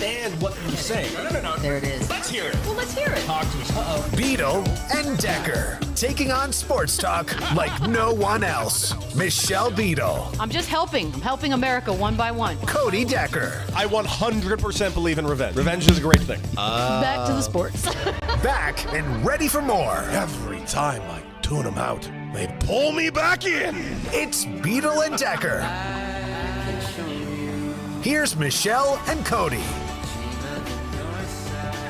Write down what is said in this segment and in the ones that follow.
understand what you're saying. No. There it is. Let's hear it. Well, let's hear it. Talk to us. Uh-oh. Beadle and Decker, taking on sports talk like no one else. Michelle Beadle, I'm just helping. I'm helping America one by one. Cody Decker. I 100% believe in revenge. Revenge is a great thing. Back to the sports. Back and ready for more. Every time I tune them out, they pull me back in. It's Beadle and Decker. Here's Michelle and Cody.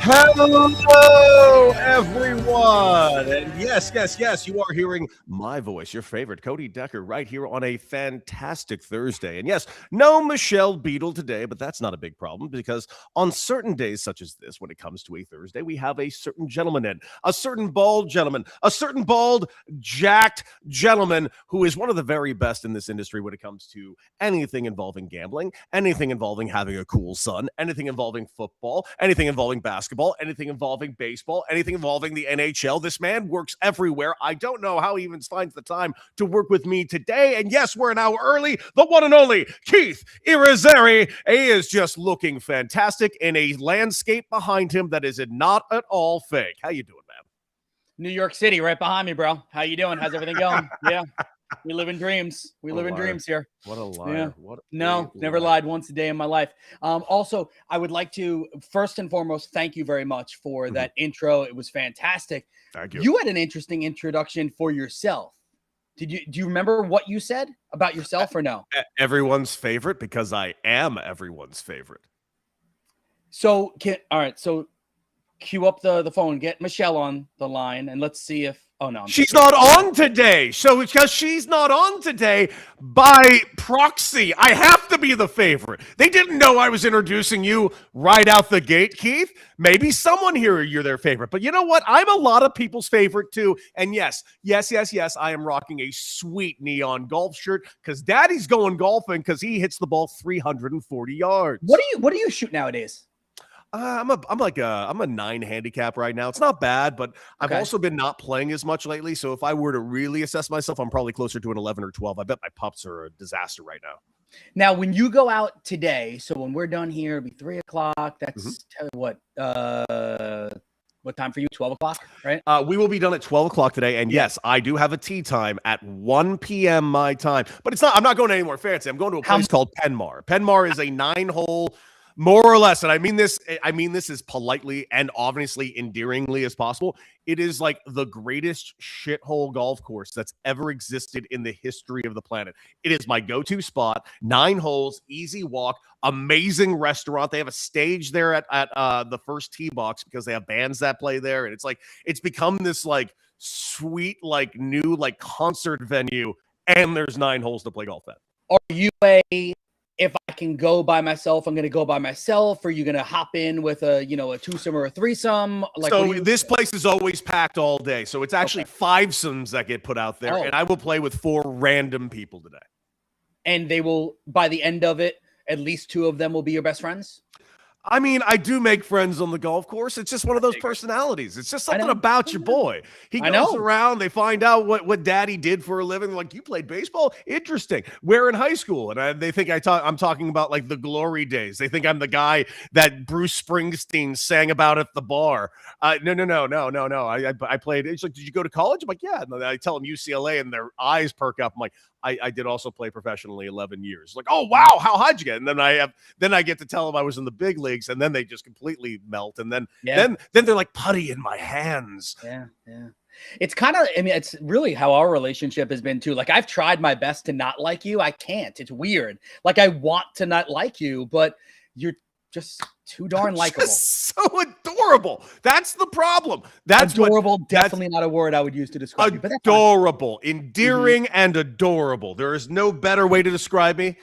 Hello, everyone. And yes, you are hearing my voice, your favorite, Cody Decker, right here on a fantastic Thursday. And yes, no Michelle Beadle today, but that's not a big problem because on certain days such as this, when it comes to a Thursday, we have a certain gentleman in, a certain bald gentleman, a certain bald, jacked gentleman who is one of the very best in this industry when it comes to anything involving gambling, anything involving having a cool son, anything involving football, anything involving basketball, anything involving baseball, anything involving the NHL. This man works everywhere. I don't know how he even finds the time to work with me today. And yes, we're an hour early. The one and only Keith Irizarry. He is just looking fantastic in a landscape behind him that is not at all fake. How you doing, man? New York City, right behind me, bro. How you doing? How's everything going? Yeah. We live in dreams. We live in dreams here. What a liar. Yeah. What a No, never lied once a day in my life. Also, I would like to, first and foremost, thank you very much for that intro. It was fantastic. Thank you. You had an interesting introduction for yourself. Do you remember what you said about yourself or no? Everyone's favorite because I am everyone's favorite. So, all right. So cue up the phone, get Michelle on the line, and let's see if, oh no. She's not on today. So because she's not on today, by proxy, I have to be the favorite. They didn't know I was introducing you right out the gate, Keith. Maybe someone here, you're their favorite. But you know what? I'm a lot of people's favorite too. And yes, I am rocking a sweet neon golf shirt because Daddy's going golfing because he hits the ball 340 yards. What do you shoot nowadays? I'm a 9 handicap right now. It's not bad, but I've also been not playing as much lately. So if I were to really assess myself, I'm probably closer to an 11 or 12. I bet my pups are a disaster right now. Now, when you go out today, so when we're done here, it'll be 3 o'clock. That's what time for you? 12 o'clock, right? We will be done at 12 o'clock today. And yes, I do have a tee time at 1 p.m. my time, but I'm not going anywhere fancy. I'm going to a place called Penmar. Penmar is a 9-hole, more or less, and I mean this as politely and obviously endearingly as possible. It is like the greatest shithole golf course that's ever existed in the history of the planet. It is my go-to spot. 9 holes, easy walk, amazing restaurant. They have a stage there at the first tee box because they have bands that play there, and it's become this like sweet like new like concert venue, and there's 9 holes to play golf at. Are you if I can go by myself, I'm going to go by myself? Or are you going to hop in with a twosome or a threesome? So this place is always packed all day. So it's actually fivesomes that get put out there. And I will play with 4 random people today. And they will, by the end of it, at least 2 of them will be your best friends? I mean, I do make friends on the golf course. It's just one of those personalities. It's just something about your boy. He goes around, they find out what Daddy did for a living. They're like, you played baseball? Interesting. Where in high school? And they think I'm talking about like the glory days. They think I'm the guy that Bruce Springsteen sang about at the bar. No. I played. It's like, did you go to college? I'm like, yeah. And I tell them UCLA and their eyes perk up. I'm like, I did also play professionally 11 years. Like, oh, wow, how high did you get? And then I get to tell them I was in the big leagues, and then they just completely melt. And then they're like putty in my hands. Yeah. It's kind of, it's really how our relationship has been too. Like, I've tried my best to not like you. I can't. It's weird. Like, I want to not like you, but you're just too darn likable. So adorable. That's the problem. That's adorable. Definitely not a word I would use to describe you. But adorable, endearing, and adorable. There is no better way to describe me.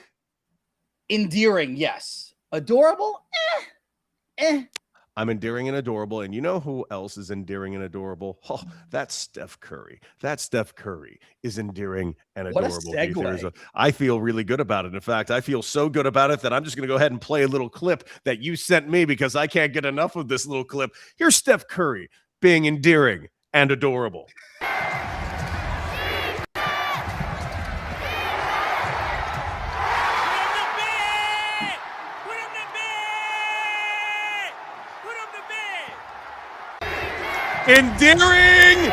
Endearing, yes. Adorable, I'm endearing and adorable, and you know who else is endearing and adorable? Oh, that's Steph Curry. That Steph Curry is endearing and adorable. What a segue. I feel really good about it. In fact, I feel so good about it that I'm just going to go ahead and play a little clip that you sent me because I can't get enough of this little clip. Here's Steph Curry being endearing and adorable. Endearing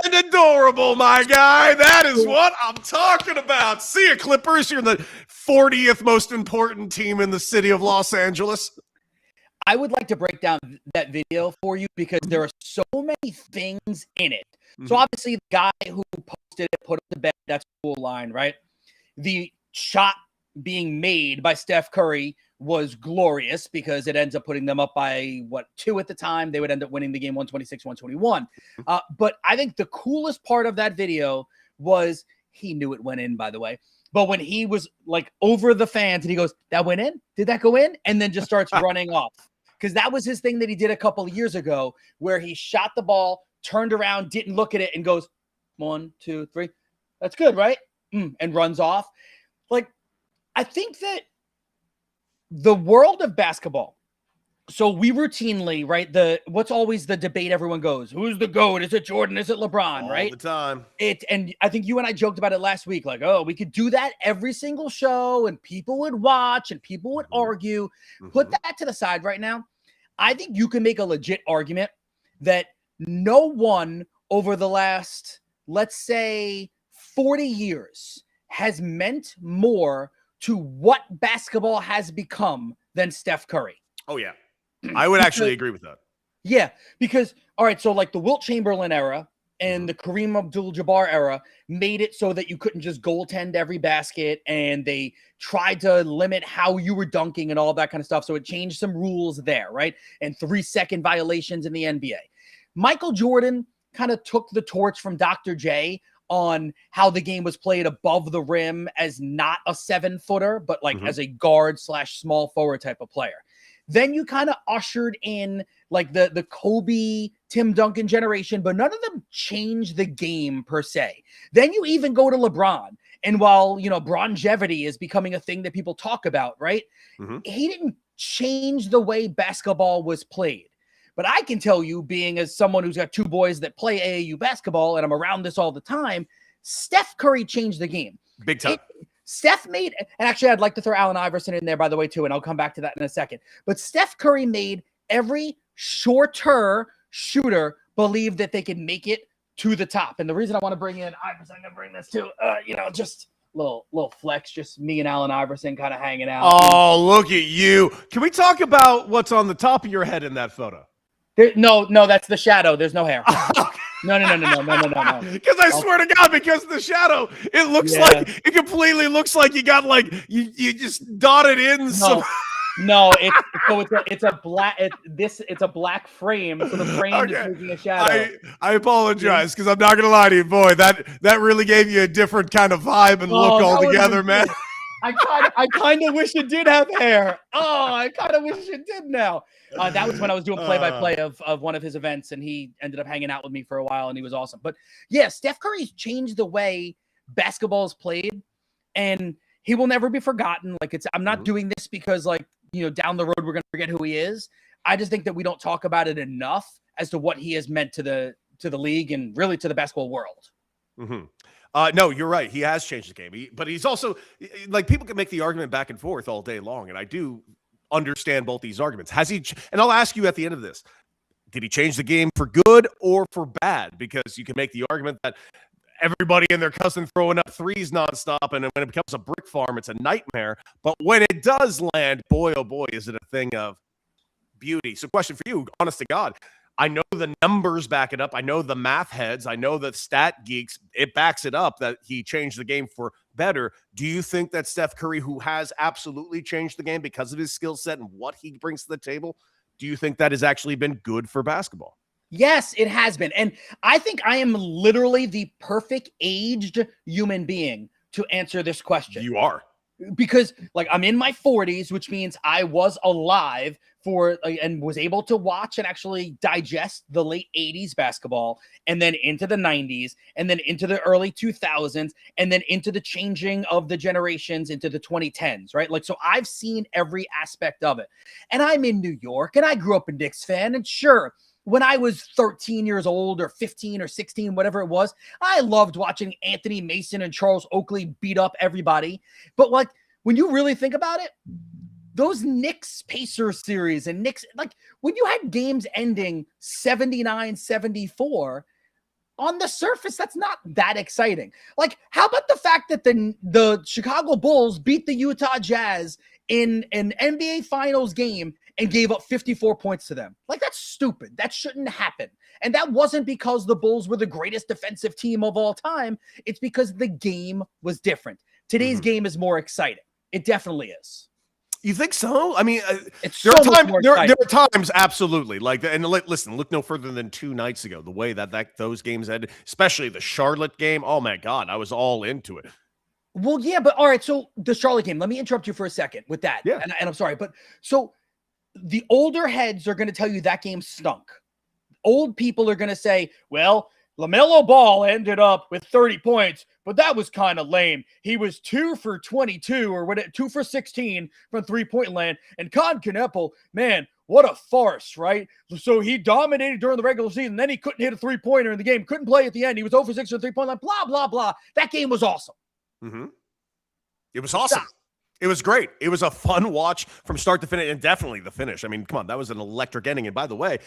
and adorable, my guy. That is what I'm talking about. See ya, Clippers. You're the 40th most important team in the city of Los Angeles. I would like to break down that video for you because there are so many things in it. So obviously the guy who posted it, put it to bed, that's a cool line, right? The shot being made by Steph Curry was glorious because it ends up putting them up by, 2 at the time. They would end up winning the game 126-121. But I think the coolest part of that video was, he knew it went in, by the way, but when he was like over the fans and he goes, that went in? Did that go in? And then just starts running off. Because that was his thing that he did a couple of years ago where he shot the ball, turned around, didn't look at it, and goes, 1, 2, 3. That's good, right? And runs off. Like, I think that the world of basketball, so we routinely, right, what's always the debate everyone goes, who's the GOAT? Is it Jordan? Is it LeBron, right? All the time. And I think you and I joked about it last week, like, oh, we could do that every single show and people would watch and people would argue. Put that to the side right now. I think you can make a legit argument that no one over the last, let's say, 40 years has meant more to what basketball has become than Steph Curry. Oh, yeah. I would actually agree with that. Yeah, because, all right, so like the Wilt Chamberlain era and the Kareem Abdul-Jabbar era made it so that you couldn't just goaltend every basket, and they tried to limit how you were dunking and all that kind of stuff. So it changed some rules there, right? And 3-second violations in the NBA. Michael Jordan kind of took the torch from Dr. J on how the game was played above the rim as not a 7-footer, but like as a guard / small forward type of player. Then you kind of ushered in like the Kobe, Tim Duncan generation, but none of them changed the game per se. Then you even go to LeBron. And while, longevity is becoming a thing that people talk about, right? He didn't change the way basketball was played. But I can tell you, being as someone who's got 2 boys that play AAU basketball, and I'm around this all the time, Steph Curry changed the game. Big time. Steph made, and actually I'd like to throw Allen Iverson in there, by the way, too, and I'll come back to that in a second. But Steph Curry made every shorter shooter believe that they could make it to the top. And the reason I want to bring in Iverson, I'm going to bring this too, just little flex, just me and Allen Iverson kind of hanging out. Oh, look at you. Can we talk about what's on the top of your head in that photo? No, that's the shadow. There's no hair. No. Because I swear to God, because of the shadow, it looks like, it completely looks like you got like, you just dotted in some. No, it's a black frame. So the frame is making a shadow. I apologize, because I'm not gonna lie to you, boy. That really gave you a different kind of vibe and look altogether, man. I kind of wish it did have hair. Oh, I kind of wish it did now. That was when I was doing play-by-play of one of his events, and he ended up hanging out with me for a while, and he was awesome. But yeah, Steph Curry's changed the way basketball is played, and he will never be forgotten. Like, I'm not doing this because, like, down the road we're going to forget who he is. I just think that we don't talk about it enough as to what he has meant to the league and really to the basketball world. No, you're right. He has changed the game. But he's also, like, people can make the argument back and forth all day long, and I do understand both these arguments. Has he, and I'll ask you at the end of this, did he change the game for good or for bad? Because you can make the argument that everybody and their cousin throwing up threes nonstop, and when it becomes a brick farm, it's a nightmare. But when it does land, boy, oh boy, is it a thing of beauty. So question for you, honest to God, I know the numbers back it up. I know the math heads. I know the stat geeks. It backs it up that he changed the game for better. Do you think that Steph Curry, who has absolutely changed the game because of his skill set and what he brings to the table, do you think that has actually been good for basketball? Yes, it has been. And I think I am literally the perfect aged human being to answer this question. You are. Because, like, I'm in my 40s, which means I was alive for and was able to watch and actually digest the late 80s basketball, and then into the 90s, and then into the early 2000s, and then into the changing of the generations into the 2010s, right? Like, so I've seen every aspect of it. And I'm in New York, and I grew up a Knicks fan, and sure, when I was 13 years old or 15 or 16, whatever it was, I loved watching Anthony Mason and Charles Oakley beat up everybody. But, like, when you really think about it, those Knicks Pacers series and Knicks, like when you had games ending 79-74, on the surface, that's not that exciting. Like, how about the fact that the Chicago Bulls beat the Utah Jazz in an NBA Finals game and gave up 54 points to them? Like, that's stupid. That shouldn't happen. And that wasn't because the Bulls were the greatest defensive team of all time. It's because the game was different. Today's game is more exciting. It definitely is. You think so? I mean, there are times, absolutely. Like, and listen, look no further than 2 nights ago. The way that those games ended, especially the Charlotte game. Oh my God, I was all into it. Well, yeah, but all right. So the Charlotte game. Let me interrupt you for a second with that. Yeah, and I'm sorry, but so the older heads are going to tell you that game stunk. Old people are going to say, well, LaMelo Ball ended up with 30 points, but that was kind of lame. He was 2 for 22 or 2 for 16 from three-point land. And Con Kneppel, man, what a farce, right? So he dominated during the regular season. Then he couldn't hit a three-pointer in the game, couldn't play at the end. He was 0 for 6 on three-point line, blah, blah, blah. That game was awesome. Mm-hmm. It was awesome. It was great. It was a fun watch from start to finish, and definitely the finish. I mean, come on, that was an electric ending. And by the way,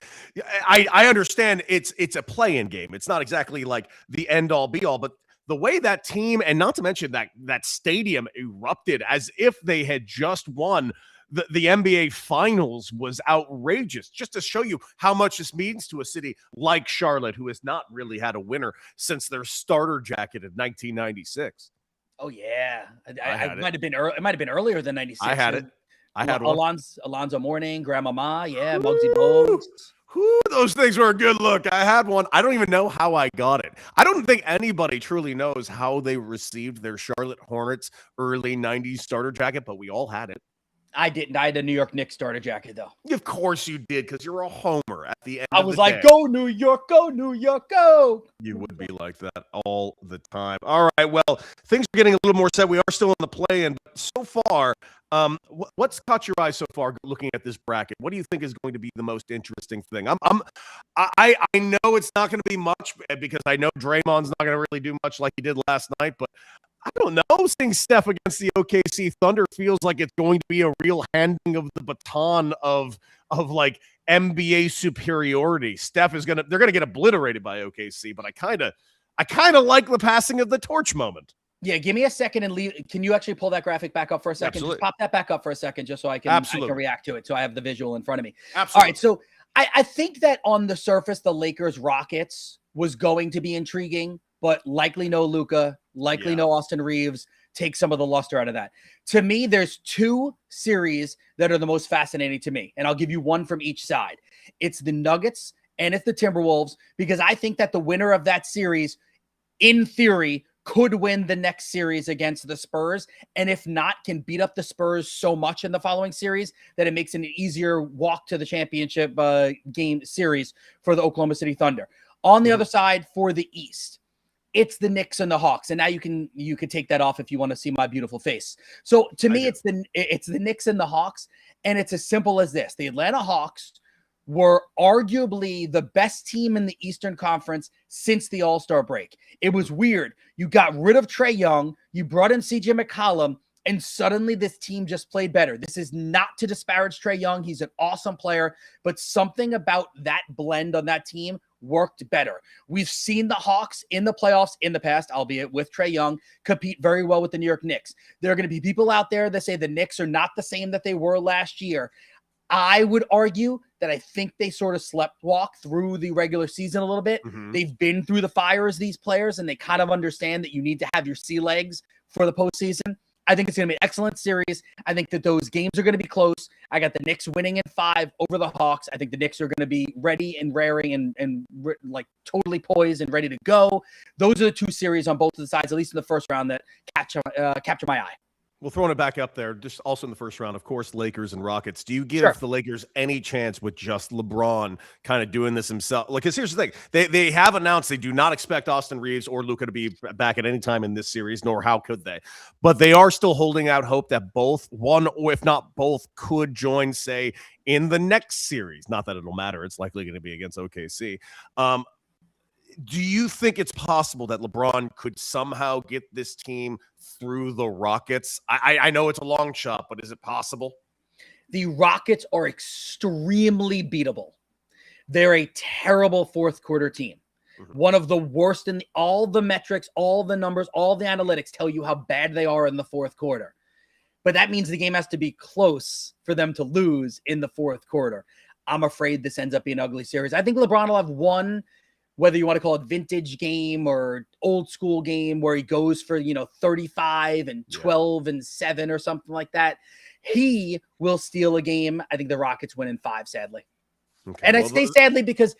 I understand it's a play-in game. It's not exactly like the end-all, be-all, but the way that team, and not to mention that stadium erupted as if they had just won the NBA Finals, was outrageous. Just to show you how much this means to a city like Charlotte, who has not really had a winner since their starter jacket in 1996. Oh yeah, it might have been it might have been earlier than 96. I had it. I had one. Alonzo Mourning, Grandma Ma, yeah, Muggsy Bogues. Those things were a good look. I had one. I don't even know how I got it. I don't think anybody truly knows how they received their Charlotte Hornets early 90s starter jacket, but we all had it. I didn't. I had a New York Knicks starter jacket, though. Of course you did, because you're a homer at the end I was like, go New York, go New York, go. You would be like that all the time. All right, well, things are getting a little more set. We are still in the play-in, but so far, what's caught your eye so far looking at this bracket? What do you think is going to be the most interesting thing? I know it's not going to be much, because I know Draymond's not going to really do much like he did last night, but I don't know. Seeing Steph against the OKC Thunder feels like it's going to be a real handing of the baton of like NBA superiority. They're going to get obliterated by OKC, but I kind of like the passing of the torch moment. Yeah, give me a second and leave. Can you actually pull that graphic back up for a second? Absolutely. Just pop that back up for a second, just so I can react to it. So I have the visual in front of me. Absolutely. All right. So I think that on the surface, the Lakers Rockets was going to be intriguing, but likely no Luka, likely no Austin Reeves. Take some of the luster out of that. To me, there's 2 series that are the most fascinating to me, and I'll give you one from each side. It's the Nuggets and it's the Timberwolves, because I think that the winner of that series, in theory, could win the next series against the Spurs, and if not, can beat up the Spurs so much in the following series that it makes it an easier walk to the championship game series for the Oklahoma City Thunder. On the other side, for the East, it's the Knicks and the Hawks. And now you can take that off if you want to see my beautiful face. So to me, it's the Knicks and the Hawks. And it's as simple as this. The Atlanta Hawks were arguably the best team in the Eastern Conference since the All-Star break. It was weird. You got rid of Trae Young. You brought in CJ McCollum. And suddenly this team just played better. This is not to disparage Trae Young. He's an awesome player. But something about that blend on that team worked better. We've seen the Hawks in the playoffs in the past, albeit with Trae Young, compete very well with the New York Knicks. There are going to be people out there that say the Knicks are not the same that they were last year. I would argue that I think they sort of sleptwalk through the regular season a little bit. They've been through the fires, these players, and they kind of understand that you need to have your sea legs for the postseason. I think it's going to be an excellent series. I think that those games are going to be close. I got the Knicks winning in 5 over the Hawks. I think the Knicks are going to be ready and raring and like totally poised and ready to go. Those are the 2 series on both of the sides, at least in the first round, that capture my eye. Well, throwing it back up there, just also in the first round, of course, Lakers and Rockets. Do you give the Lakers any chance with just LeBron kind of doing this himself? Like, because here's the thing. They have announced they do not expect Austin Reeves or Luka to be back at any time in this series, nor how could they. But they are still holding out hope that both, one or if not both, could join, say, in the next series. Not that it'll matter. It's likely going to be against OKC. Do you think it's possible that LeBron could somehow get this team through the Rockets? I know it's a long shot, but is it possible? The Rockets are extremely beatable. They're a terrible fourth quarter team. One of the worst in all the metrics, all the numbers, all the analytics tell you how bad they are in the fourth quarter. But that means the game has to be close for them to lose in the fourth quarter. I'm afraid this ends up being an ugly series. I think LeBron will have one, whether you want to call it vintage game or old school game, where he goes for, 35 and 12 and 7 or something like that. He will steal a game. I think the Rockets win in 5, sadly. Okay, and I say sadly because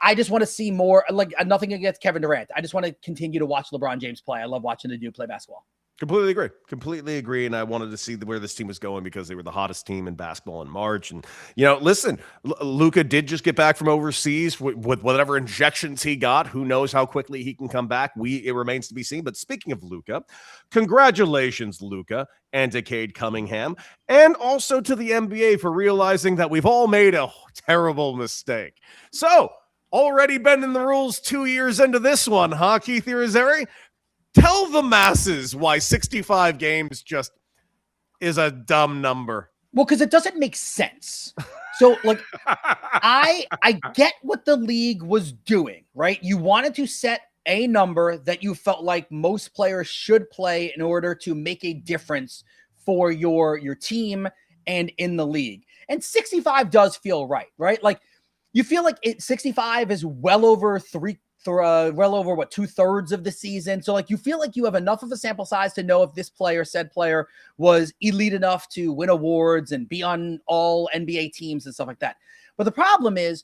I just want to see more, like nothing against Kevin Durant. I just want to continue to watch LeBron James play. I love watching the dude play basketball. Completely agree. And I wanted to see where this team was going because they were the hottest team in basketball in March. And, listen, Luka did just get back from overseas with whatever injections he got. Who knows how quickly he can come back? It remains to be seen. But speaking of Luka, congratulations, Luka, and to Cade Cunningham, and also to the NBA for realizing that we've all made a terrible mistake. So, already bending the rules 2 years into this one, huh, Keith Irizarry? Tell the masses why 65 games just is a dumb number. Well, because it doesn't make sense. So, I get what the league was doing, right? You wanted to set a number that you felt like most players should play in order to make a difference for your team and in the league. And 65 does feel right? Like, you feel like 65 is well over 2/3 of the season. So you feel like you have enough of a sample size to know if this said player was elite enough to win awards and be on all NBA teams and stuff like that. But the problem is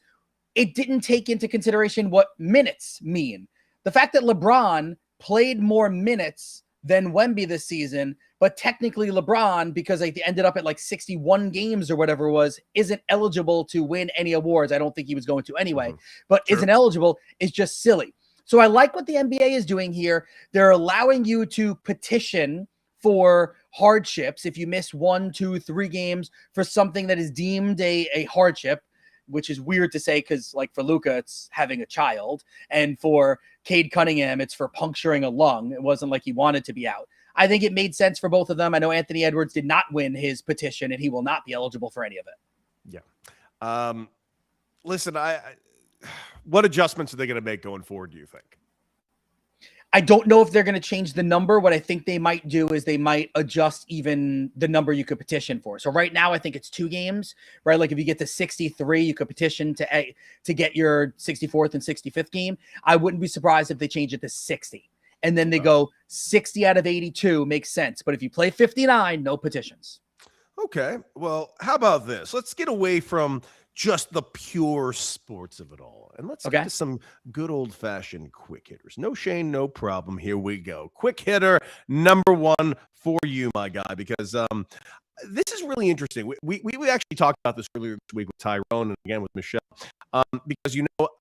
it didn't take into consideration what minutes mean. The fact that LeBron played more minutes than Wemby this season, but technically LeBron, because they ended up at 61 games or whatever it was, isn't eligible to win any awards. I don't think he was going to anyway, but isn't eligible is just silly. So I like what the NBA is doing here. They're allowing you to petition for hardships if you miss 1, 2, 3 games for something that is deemed a hardship, which is weird to say because, for Luka, it's having a child. And for Cade Cunningham, it's for puncturing a lung. It wasn't like he wanted to be out. I think it made sense for both of them. I know Anthony Edwards did not win his petition, and he will not be eligible for any of it. Yeah. Listen, what adjustments are they going to make going forward, do you think? I don't know if they're going to change the number. What I think they might do is they might adjust even the number you could petition for. So right now, I think it's 2 games, right? Like if you get to 63, you could petition to get your 64th and 65th game. I wouldn't be surprised if they change it to 60. And then they go 60 out of 82 makes sense. But if you play 59, no petitions. Okay. Well, how about this? Let's get away from just the pure sports of it all. And let's get to some good old-fashioned quick hitters. No shame, no problem. Here we go. Quick hitter number 1 for you, my guy, because this is really interesting. We actually talked about this earlier this week with Tyrone and again with Michelle, because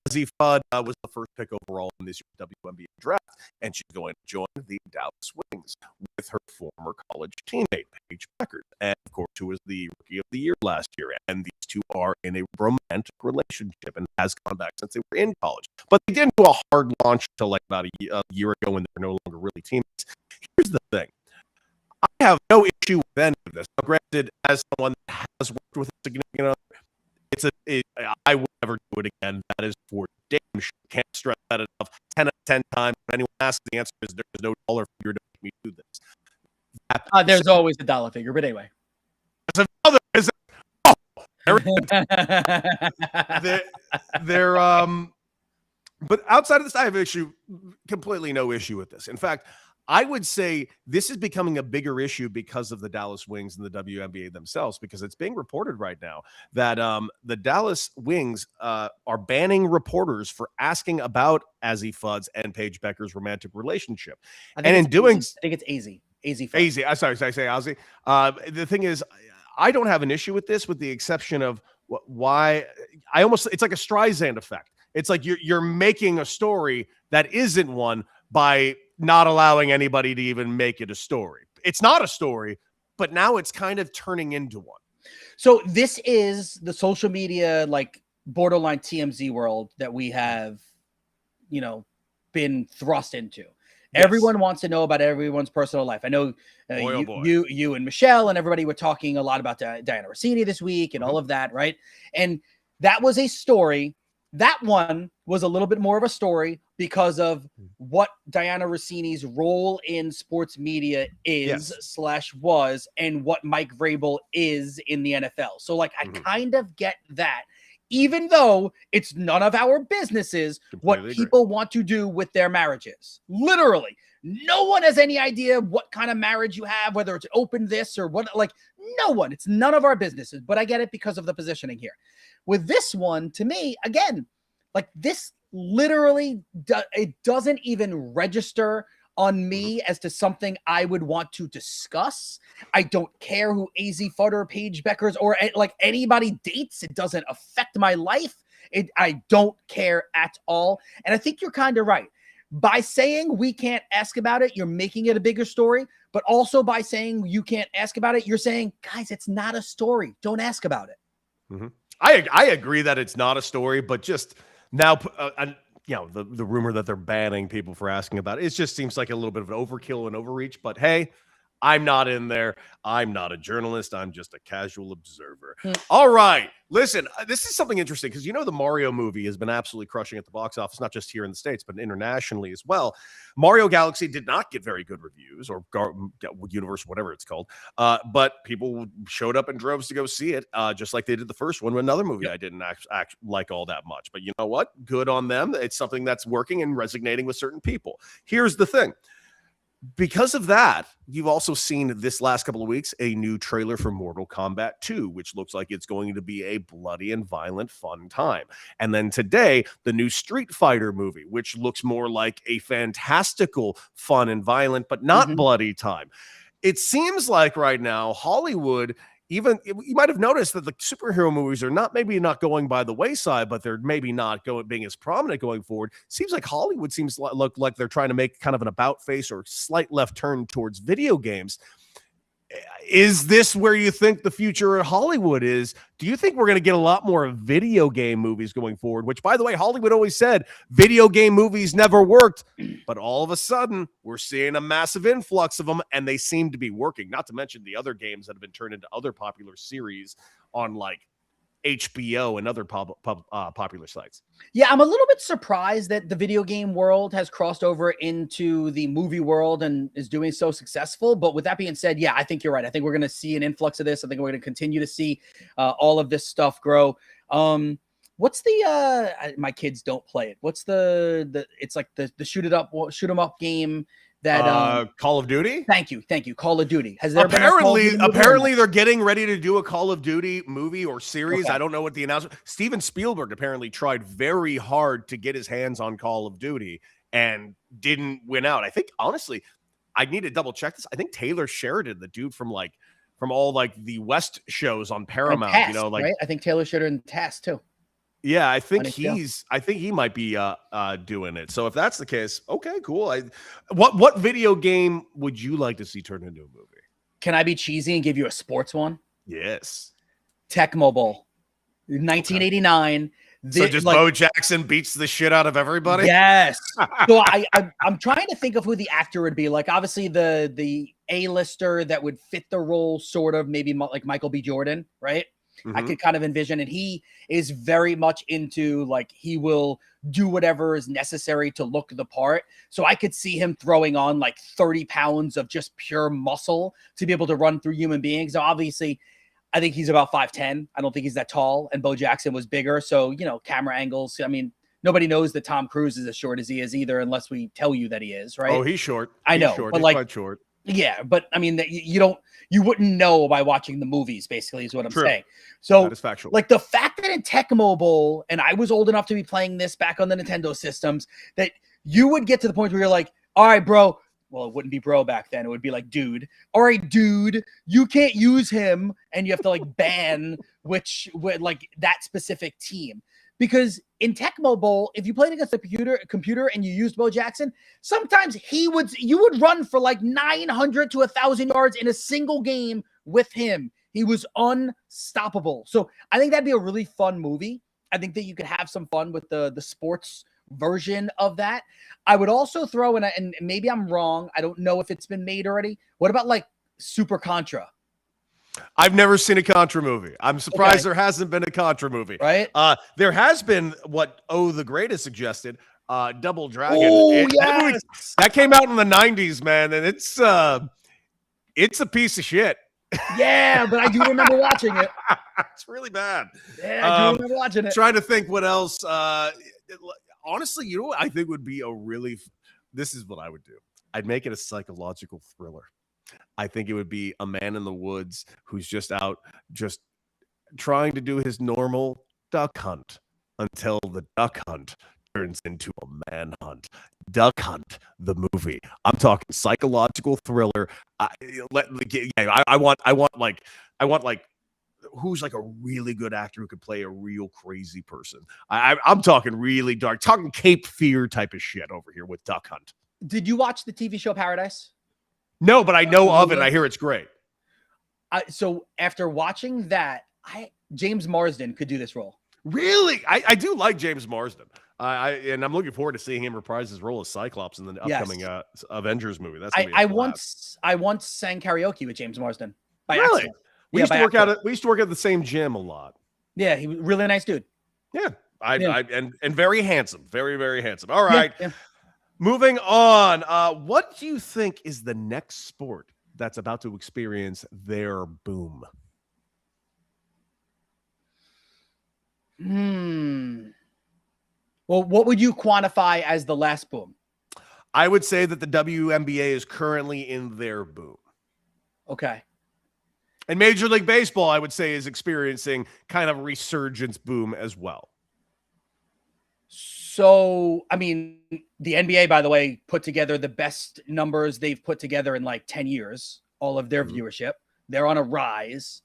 Azzi Fudd was the first pick overall in this year's WNBA draft, and she's going to join the Dallas Wings with her former college teammate, Paige Beckers, and of course, who was the Rookie of the Year last year. And these two are in a romantic relationship and has gone back since they were in college. But they didn't do a hard launch until about a year ago when they were no longer really teammates. Here's the thing. I have no issue with any of this. Now, granted, as someone that has worked with a significant other, I would never do it again. That is for damn sure. Can't stress that enough. 10 out of 10 times. When anyone asks, the answer is there's no dollar figure to make me do this. There's always a dollar figure, but anyway. There's another. But outside of this, I have completely no issue with this. In fact, I would say this is becoming a bigger issue because of the Dallas Wings and the WNBA themselves, because it's being reported right now that the Dallas Wings are banning reporters for asking about Azzi Fudd's and Paige Beckers' romantic relationship. And in doing, I think it's Azzi. Azzi. I'm sorry, did I say Azzi? The thing is, I don't have an issue with this, with the exception of why it's like a Streisand effect. It's like you're making a story that isn't one by not allowing anybody to even make it a story. It's not a story, but now it's kind of turning into one. So this is the social media, borderline TMZ world that we have, been thrust into. Yes. Everyone wants to know about everyone's personal life. I know Boy, oh boy. you and Michelle and everybody were talking a lot about Diana Rossini this week and all of that, right? And that was a story. That one was a little bit more of a story because of what Diana Rossini's role in sports media is / was, and what Mike Vrabel is in the NFL. So like, I kind of get that, even though it's none of our businesses what people want to do with their marriages. Literally, no one has any idea what kind of marriage you have, whether it's open this or what, like no one. It's none of our businesses, but I get it because of the positioning here. With this one, to me, again, like this literally, it doesn't even register on me as to something I would want to discuss. I don't care who AZ Futter, Paige Beckers, or like anybody dates. It doesn't affect my life. I don't care at all. And I think you're kind of right. By saying we can't ask about it, you're making it a bigger story. But also by saying you can't ask about it, you're saying, guys, it's not a story. Don't ask about it. I agree that it's not a story, but just now, you know, the rumor that they're banning people for asking about it just seems like a little bit of an overkill and overreach. But hey, I'm not in there. I'm not a journalist. I'm just a casual observer. All right. Listen, this is something interesting because, you know, the Mario movie has been absolutely crushing at the box office, not just here in the States, but internationally as well. Mario Galaxy did not get very good reviews, or Universe, whatever it's called. But people showed up in droves to go see it, just like they did the first one with another movie I didn't act like all that much. But you know what? Good on them. It's something that's working and resonating with certain people. Here's the thing. Because of that, you've also seen this last couple of weeks a new trailer for Mortal Kombat 2, which looks like it's going to be a bloody and violent fun time. And then today, the new Street Fighter movie, which looks more like a fantastical fun and violent, but not bloody time. It seems like right now, Hollywood, even you might have noticed that the superhero movies are maybe not going by the wayside, but they're maybe not being as prominent going forward. Seems like Hollywood look like they're trying to make kind of an about face or slight left turn towards video games. Is this where you think the future of Hollywood is? Do you think we're going to get a lot more video game movies going forward? Which, by the way, Hollywood always said video game movies never worked. But all of a sudden, we're seeing a massive influx of them, and they seem to be working. Not to mention the other games that have been turned into other popular series on like HBO and other popular sites. Yeah, I'm a little bit surprised that the video game world has crossed over into the movie world and is doing so successful. But with that being said, yeah, I think you're right. I think we're going to see an influx of this. I think we're going to continue to see all of this stuff grow. What's the my kids don't play it. What's the it's like the shoot 'em up game that Call of Duty? Thank you. Call of Duty. Has there apparently they're getting ready to do a Call of Duty movie or series. Okay. I don't know what the announcement. Steven Spielberg apparently tried very hard to get his hands on Call of Duty and didn't win out. I think honestly, I need to double check this. I think Taylor Sheridan, the dude from all like the West shows on Paramount, Task, you know, like right? I think Taylor Sheridan Task too. Yeah, I think he might be doing it. So if that's the case, okay, cool. What video game would you like to see turned into a movie? Can I be cheesy and give you a sports one? Yes. Tecmo Bowl, 1989. So just Bo Jackson beats the shit out of everybody? Yes. So I'm trying to think of who the actor would be. Like obviously the A-lister that would fit the role, sort of maybe like Michael B. Jordan, right? I could kind of envision, and he is very much into like he will do whatever is necessary to look the part. So I could see him throwing on like 30 pounds of just pure muscle to be able to run through human beings. Now, obviously, I think he's about 5'10". I don't think he's that tall, and Bo Jackson was bigger. So, you know, camera angles. I mean, nobody knows that Tom Cruise is as short as he is either, unless we tell you that he is, right? Oh, he's short. I know, short. But he's like, quite short. Yeah, but I mean, you wouldn't know by watching the movies, basically, is what I'm True. saying. So, that is factual. Like the fact that in Tecmo Bowl, and I was old enough to be playing this back on the Nintendo systems, that you would get to the point where you're like, all right, bro. Well, it wouldn't be bro back then. It would be like, dude. All right, dude, you can't use him, and you have to like ban like that specific team. Because in Tecmo Bowl, if you played against a computer and you used Bo Jackson, sometimes you would run for like 900 to 1,000 yards in a single game with him. He was unstoppable. So I think that'd be a really fun movie. I think that you could have some fun with the sports version of that. I would also throw in, and maybe I'm wrong, I don't know if it's been made already. What about like Super Contra? I've never seen a Contra movie. I'm surprised there hasn't been a Contra movie. Right? There has been what the Great has suggested, Double Dragon. Oh, That came out in the 90s, man, and it's a piece of shit. Yeah, but I do remember watching it. It's really bad. Yeah, I do remember watching it. Trying to think what else. Honestly, you know what I think would be this is what I would do. I'd make it a psychological thriller. I think it would be a man in the woods who's just out just trying to do his normal duck hunt until the duck hunt turns into a manhunt. Duck Hunt, the movie. I'm talking psychological thriller. I want like who's like a really good actor who could play a real crazy person. I'm talking really dark, talking Cape Fear type of shit over here with Duck Hunt. Did you watch the TV show Paradise? No, but I know of it. I hear it's great. So after watching that, James Marsden could do this role. Really? I do like James Marsden. And I'm looking forward to seeing him reprise his role as Cyclops in the upcoming Avengers movie. That's gonna be I once sang karaoke with James Marsden. Really? Accident. We used to work at the same gym a lot. Yeah, he was a really nice dude. Yeah. And very handsome. Very, very handsome. All right. Yeah. Moving on. What do you think is the next sport that's about to experience their boom? Well, what would you quantify as the last boom? I would say that the WNBA is currently in their boom. Okay. And Major League Baseball, I would say, is experiencing kind of a resurgence boom as well. So, I mean, the NBA, by the way, put together the best numbers they've put together in like 10 years, all of their viewership. They're on a rise.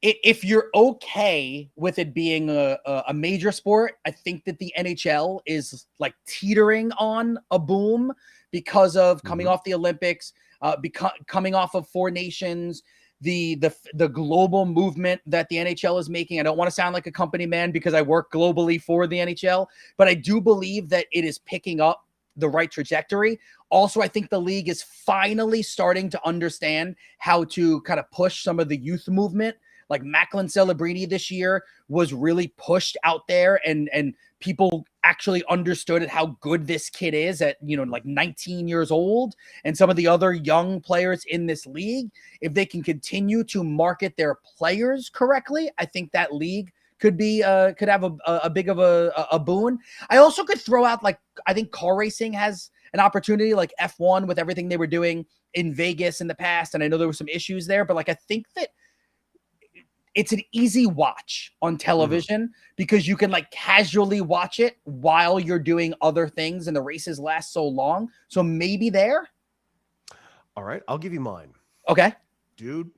If you're okay with it being a major sport, I think that the NHL is like teetering on a boom because of coming off the Olympics, coming off of Four Nations, the global movement that the NHL is making. I don't want to sound like a company man because I work globally for the NHL, but I do believe that it is picking up the right trajectory. Also, I think the league is finally starting to understand how to kind of push some of the youth movement. Like Macklin Celebrini this year was really pushed out there, and people actually understood how good this kid is at, like 19 years old. And some of the other young players in this league, if they can continue to market their players correctly, I think that league could have a big of a boon. I also could throw out, like, I think car racing has an opportunity, like F1 with everything they were doing in Vegas in the past. And I know there were some issues there, but like, I think that it's an easy watch on television because you can like casually watch it while you're doing other things and the races last so long. So maybe there. All right. I'll give you mine. Okay. Dude,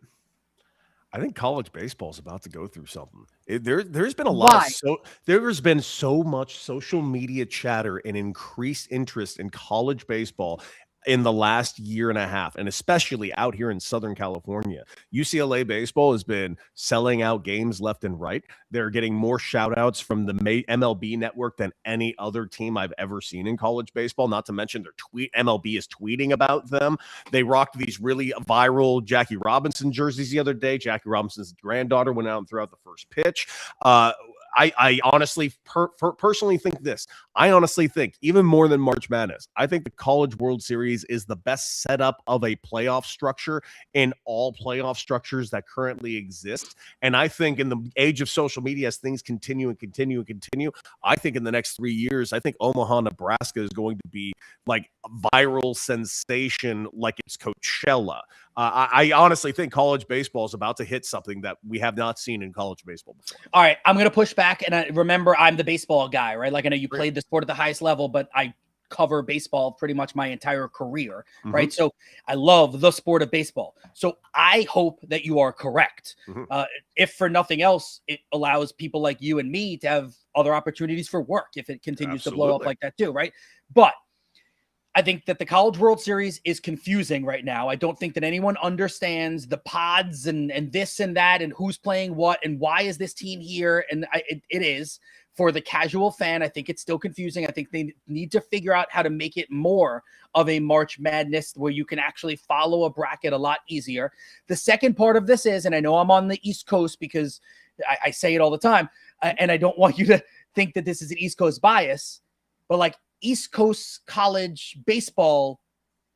I think college baseball is about to go through something. There's been a lot there's been so much social media chatter and increased interest in college baseball in the last year and a half, and especially out here in Southern California. UCLA baseball has been selling out games left and right. They're getting more shout outs from the MLB network than any other team I've ever seen in college baseball. Not to mention MLB is tweeting about them. They rocked these really viral Jackie Robinson jerseys the other day. Jackie Robinson's granddaughter went out and threw out the first pitch. I honestly personally think this. I honestly think even more than March Madness, I think the College World Series is the best setup of a playoff structure in all playoff structures that currently exist. And I think in the age of social media, as things continue, I think in the next 3 years, I think Omaha, Nebraska is going to be like a viral sensation like it's Coachella. I honestly think college baseball is about to hit something that we have not seen in college baseball before. All right, I'm going to push back. And I remember I'm the baseball guy, right? Like I know you played the sport at the highest level, but I cover baseball pretty much my entire career, right? So I love the sport of baseball. So I hope that you are correct. If for nothing else, it allows people like you and me to have other opportunities for work if it continues to blow up like that too, right? But I think that the College World Series is confusing right now. I don't think that anyone understands the pods and this and that and who's playing what and why is this team here. And it is For the casual fan, I think it's still confusing. I think they need to figure out how to make it more of a March Madness where you can actually follow a bracket a lot easier. The second part of this is, and I know I'm on the East Coast because I say it all the time, and I don't want you to think that this is an East Coast bias, but like East Coast college baseball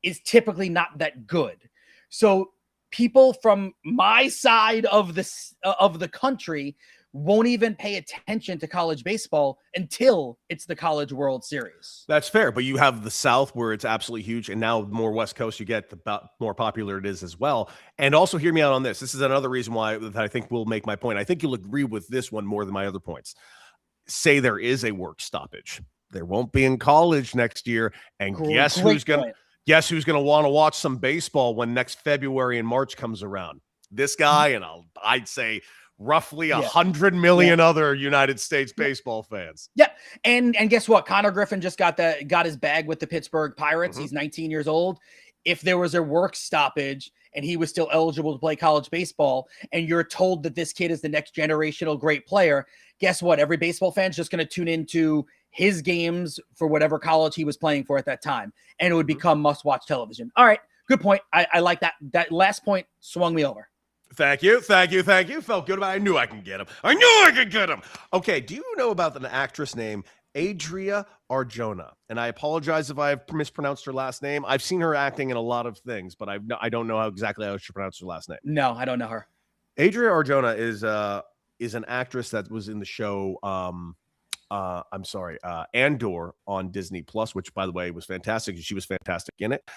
is typically not that good. So people from my side of the country won't even pay attention to college baseball until it's the College World Series. That's fair, but you have the South where it's absolutely huge, and now the more West Coast you get, the more popular it is as well. And also hear me out on this. This is another reason why that I think will make my point. I think you'll agree with this one more than my other points. Say there is a work stoppage. There won't be in college next year, and guess who's going to want to watch some baseball when next February and March comes around? This guy, and I'd say roughly 100 million other United States baseball fans. Yeah. And guess what? Connor Griffin just got his bag with the Pittsburgh Pirates. He's 19 years old. If there was a work stoppage and he was still eligible to play college baseball, and you're told that this kid is the next generational great player, guess what? Every baseball fan's just going to tune into his games for whatever college he was playing for at that time. And it would become must-watch television. All right. Good point. I like that. That last point swung me over. Thank you. Felt good about it. I knew I could get him. Okay, do you know about an actress named Adria Arjona? And I apologize if I've mispronounced her last name. I've seen her acting in a lot of things, but I don't know exactly how she pronounced her last name. No, I don't know her. Adria Arjona is an actress that was in the show Andor on Disney Plus, which by the way was fantastic. She was fantastic in it.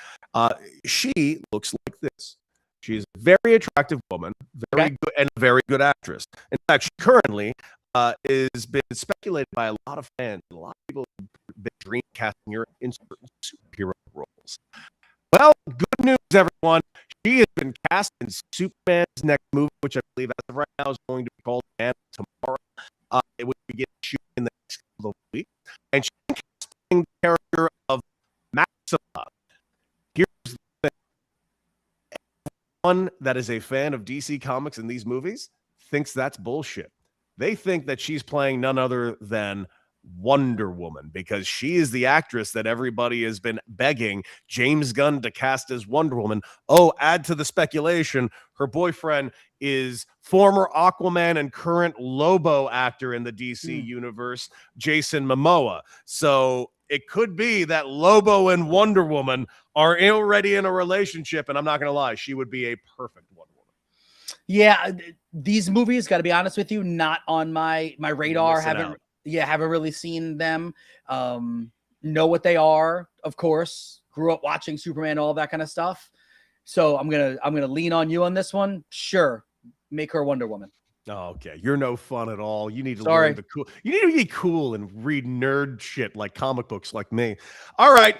She looks like this. She's a very attractive woman, very good, and a very good actress. In fact, she currently has been speculated by a lot of fans. A lot of people have been dream casting her in certain superhero roles. Well, good news, everyone. She has been cast in Superman's next movie, which I believe as of right now is going to be called Man of Tomorrow. It would begin shooting in the next couple of weeks. And she's casting the character of Maxima. Here's the thing. Everyone that is a fan of DC Comics and these movies thinks that's bullshit. They think that she's playing none other than Wonder Woman, because she is the actress that everybody has been begging James Gunn to cast as Wonder Woman. Oh, add to the speculation, her boyfriend is former Aquaman and current Lobo actor in the DC universe, Jason Momoa. So it could be that Lobo and Wonder Woman are already in a relationship, and I'm not going to lie, she would be a perfect Wonder Woman. Yeah, these movies, got to be honest with you, not on my radar. Haven't really seen them. Know what they are, of course. Grew up watching Superman, all that kind of stuff. So I'm gonna lean on you on this one. Sure, make her Wonder Woman. Oh, okay, you're no fun at all. You need to learn the cool. You need to be cool and read nerd shit like comic books, like me. All right,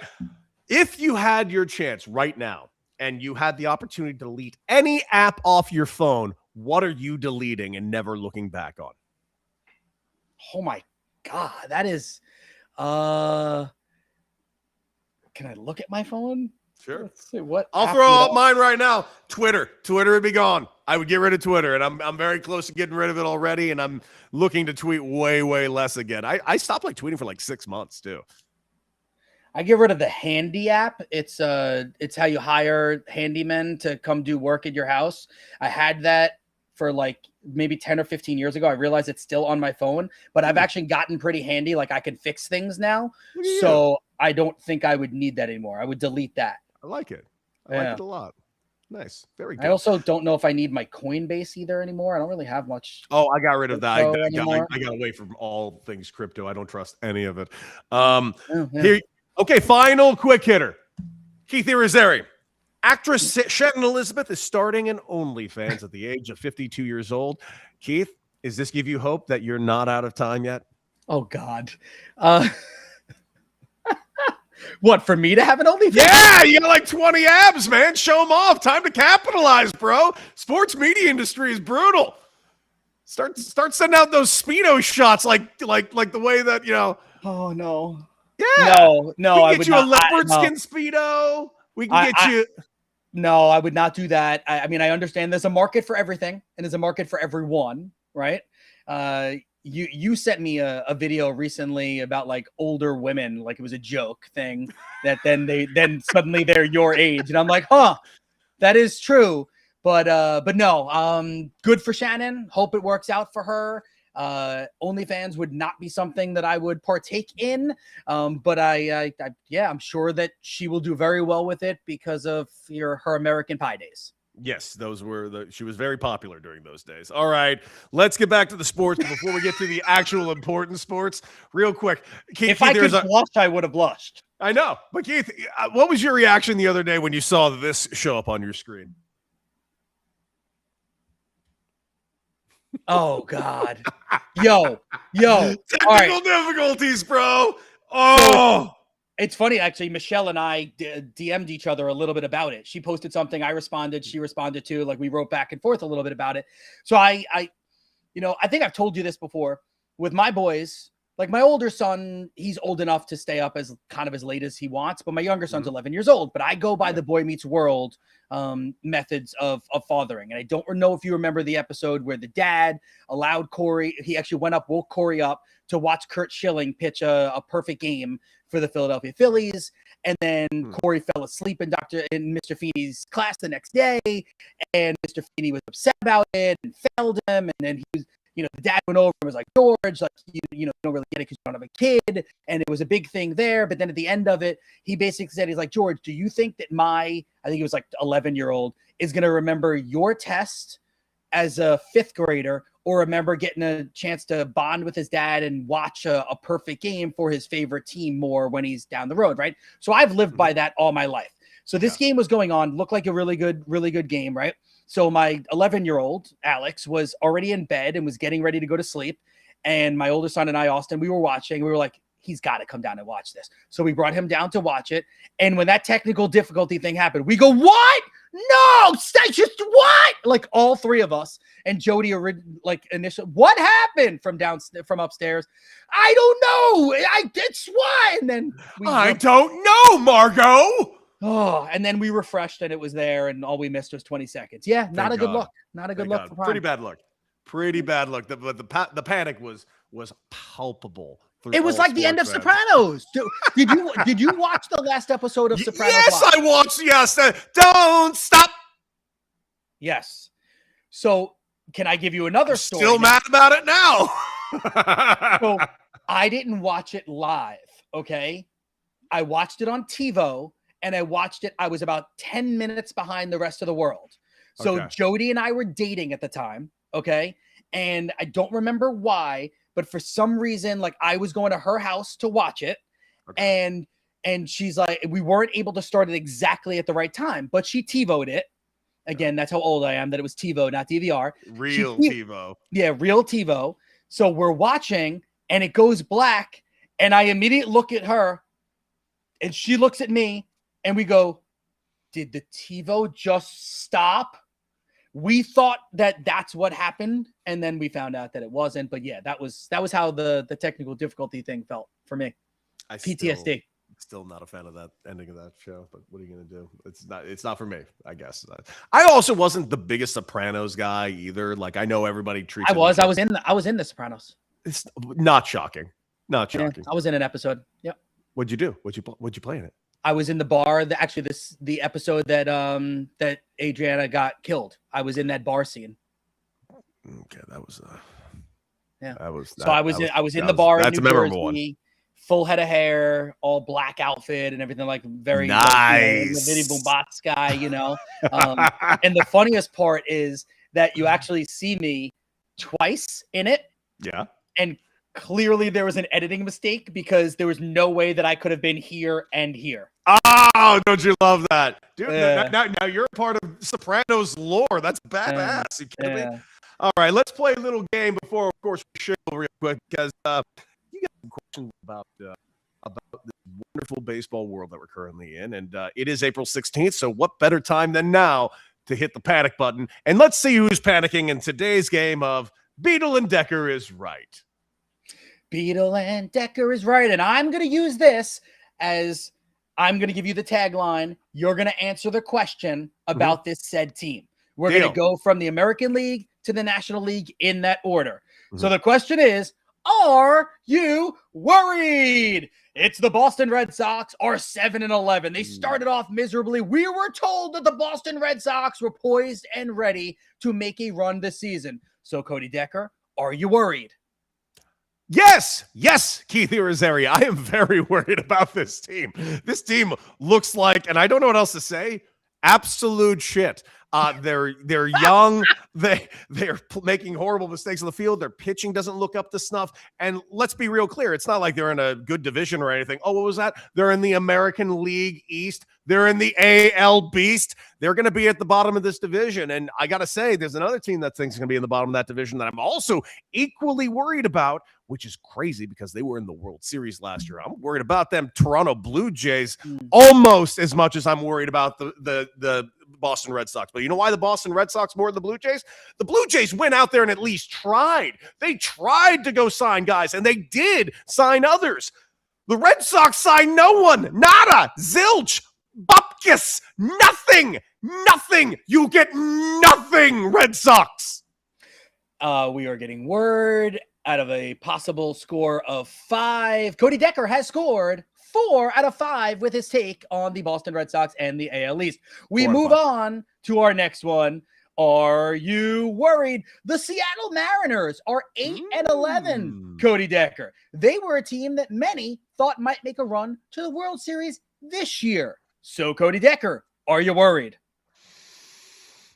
if you had your chance right now and you had the opportunity to delete any app off your phone, what are you deleting and never looking back on? Oh my God, that is, can I look at my phone? Sure. Let's see what I'll throw out mine right now. Twitter would be gone. I would get rid of Twitter, and I'm very close to getting rid of it already, and I'm looking to tweet way, way less again. I stopped tweeting for 6 months too. I get rid of the Handy app. It's how you hire handymen to come do work at your house. I had that for maybe 10 or 15 years ago. I realized it's still on my phone, but I've actually gotten pretty handy. I can fix things now. So I don't think I would need that anymore. I would delete that. I like it. I like it a lot. Nice. Very good. I also don't know if I need my Coinbase either anymore. I don't really have much. Oh, I got rid of that. I got away from all things crypto. I don't trust any of it. Here. Okay, final quick hitter. Keith Irizarry. Actress Shannon Elizabeth is starting an OnlyFans at the age of 52 years old. Keith, does this give you hope that you're not out of time yet? Oh, God. What, for me to have an OnlyFans? Yeah, you got 20 abs, man. Show them off. Time to capitalize, bro. Sports media industry is brutal. Start sending out those Speedo shots like the way that, Oh, no. Yeah. No, we can get you a leopard skin Speedo. We can get you. No, I would not do that. I mean, I understand there's a market for everything and there's a market for everyone, right? you sent me a video recently about like older women, like it was a joke thing that then suddenly they're your age. And I'm like, huh, that is true. But no, good for Shannon. Hope it works out for her. OnlyFans would not be something that I would partake in. But yeah, I'm sure that she will do very well with it because of her American Pie days. Yes, those were she was very popular during those days. All right, let's get back to the sports before we get to the actual important sports. Real quick, Keith, if I could blush, I would have blushed. I know, but Keith, what was your reaction the other day when you saw this show up on your screen? Oh God, yo, technical difficulties, bro. Oh. So it's funny, actually. Michelle and I DM'd each other a little bit about it. She posted something, I responded, she responded too. Like we wrote back and forth a little bit about it. So I think I've told you this before with my boys. Like my older son, he's old enough to stay up as kind of as late as he wants, but my younger son's 11 years old. But I go by the Boy Meets World methods of fathering. And I don't know if you remember the episode where the dad allowed Corey, he actually went up, woke Corey up to watch Curt Schilling pitch a perfect game for the Philadelphia Phillies. And then Corey fell asleep in Mr. Feeney's class the next day. And Mr. Feeney was upset about it and failed him. And then he was, the dad went over and was like, George, like, you don't really get it because you don't have a kid. And it was a big thing there. But then at the end of it, he basically said, he's like, George, do you think that I think it was like 11-year-old, is going to remember your test as a 5th grader or remember getting a chance to bond with his dad and watch a perfect game for his favorite team more when he's down the road, right? So I've lived by that all my life. So this game was going on, looked like a really good game, right? So my 11-year-old, Alex, was already in bed and was getting ready to go to sleep. And my older son and I, Austin, we were watching. We were like, he's got to come down and watch this. So we brought him down to watch it. And when that technical difficulty thing happened, we go, what? No, just what? Like all three of us. And Jody, initially, what happened from upstairs? I don't know. It's what? And then I don't know, Margot. Oh, and then we refreshed and it was there, and all we missed was 20 seconds. Yeah, not a good look. Not a good look for Prime. Pretty bad look. Pretty bad look. But the panic was palpable. It was like the end of Sopranos. Did you watch the last episode of Sopranos? Yes, I watched. Yes, don't stop. Yes. So can I give you another story? Still mad about it now. So I didn't watch it live. Okay, I watched it on TiVo. And I watched it. I was about 10 minutes behind the rest of the world. So Jody and I were dating at the time. Okay. And I don't remember why, but for some reason, like I was going to her house to watch it. Okay. And she's like, we weren't able to start it exactly at the right time, but she TiVo'd it. Again, that's how old I am, that it was TiVo, not DVR. Real TiVo. Yeah, real TiVo. So we're watching and it goes black. And I immediately look at her and she looks at me. And we go, did the TiVo just stop? We thought that that's what happened. And then we found out that it wasn't. But yeah, that was how the technical difficulty thing felt for me. PTSD. Still not a fan of that ending of that show, but what are you going to do? It's not for me, I guess. I also wasn't the biggest Sopranos guy either. Like I know everybody treats I was in the Sopranos. It's not shocking. Not shocking. Yeah, I was in an episode. Yep. What'd you do? What'd you play in it? I was in the bar. The episode that Adriana got killed. I was in that bar scene. Okay, that was yeah. That was. I was in the bar in New Jersey, one. Full head of hair, all black outfit, and everything, like very nice. The Vinny Boombots guy, And the funniest part is that you actually see me twice in it. Yeah. And clearly there was an editing mistake because there was no way that I could have been here and here. Oh, don't you love that? Dude, now you're a part of Sopranos lore. That's badass. You kidding me? All right, let's play a little game before, of course, we show real quick because you got some questions about this wonderful baseball world that we're currently in. And it is April 16th, so what better time than now to hit the panic button? And let's see who's panicking in today's game of Beadle and Decker is right. Beadle and Decker is right. And I'm going to use this as I'm going to give you the tagline. You're going to answer the question about this said team. We're going to go from the American League to the National League in that order. So the question is, are you worried? It's the Boston Red Sox are 7-11. They started off miserably. We were told that the Boston Red Sox were poised and ready to make a run this season. So, Cody Decker, are you worried? Yes, Keith Irizarry. I am very worried about this team. This team looks like, and I don't know what else to say, absolute shit. They're young. They're making horrible mistakes on the field. Their pitching doesn't look up to snuff. And let's be real clear. It's not like they're in a good division or anything. Oh, what was that? They're in the American League East. They're in the AL Beast. They're going to be at the bottom of this division. And I got to say, there's another team that thinks is going to be in the bottom of that division that I'm also equally worried about, which is crazy because they were in the World Series last year. I'm worried about them Toronto Blue Jays almost as much as I'm worried about the Boston Red Sox. But you know why the Boston Red Sox more than the Blue Jays? The Blue Jays went out there and at least tried. They tried to go sign guys, and they did sign others. The Red Sox signed no one. Nada. Zilch. Bupkis. Nothing. You get nothing, Red Sox. We are getting word out of a possible score of 5. Cody Decker has scored 4 out of 5 with his take on the Boston Red Sox and the AL East. We move on to our next one. Are you worried? The Seattle Mariners are 8-11, Cody Decker. They were a team that many thought might make a run to the World Series this year. So, Cody Decker, are you worried?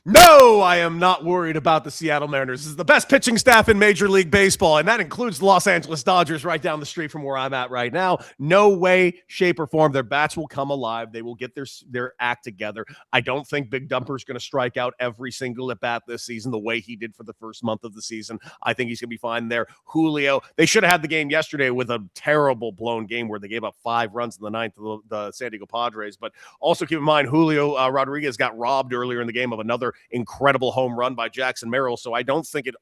No, I am not worried about the Seattle Mariners. This is the best pitching staff in Major League Baseball, and that includes the Los Angeles Dodgers right down the street from where I'm at right now. No way, shape, or form. Their bats will come alive. They will get their act together. I don't think Big Dumper's going to strike out every single at-bat this season the way he did for the first month of the season. I think he's going to be fine there. Julio, they should have had the game yesterday with a terrible blown game where they gave up 5 runs in the ninth to the San Diego Padres. But also keep in mind, Julio Rodriguez got robbed earlier in the game of another incredible home run by Jackson Merrill. So I don't think it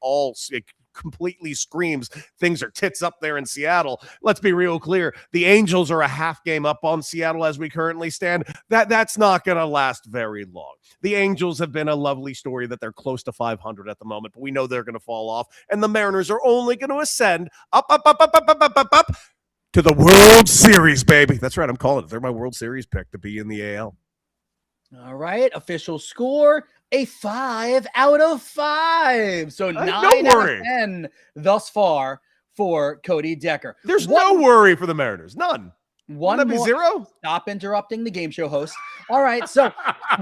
completely screams things are tits up there in Seattle. Let's be real clear. The Angels are a half game up on Seattle as we currently stand. That's not going to last very long. The Angels have been a lovely story that they're close to 500 at the moment, but we know they're going to fall off. And the Mariners are only going to ascend up to the World Series, baby. That's right. I'm calling it. They're my World Series pick to be in the AL. All right. Official score, a 5 out of 5. So 9 out of 10 thus far for Cody Decker. There's no worry for the Mariners. None. One more. 0? Stop interrupting the game show host. All right. So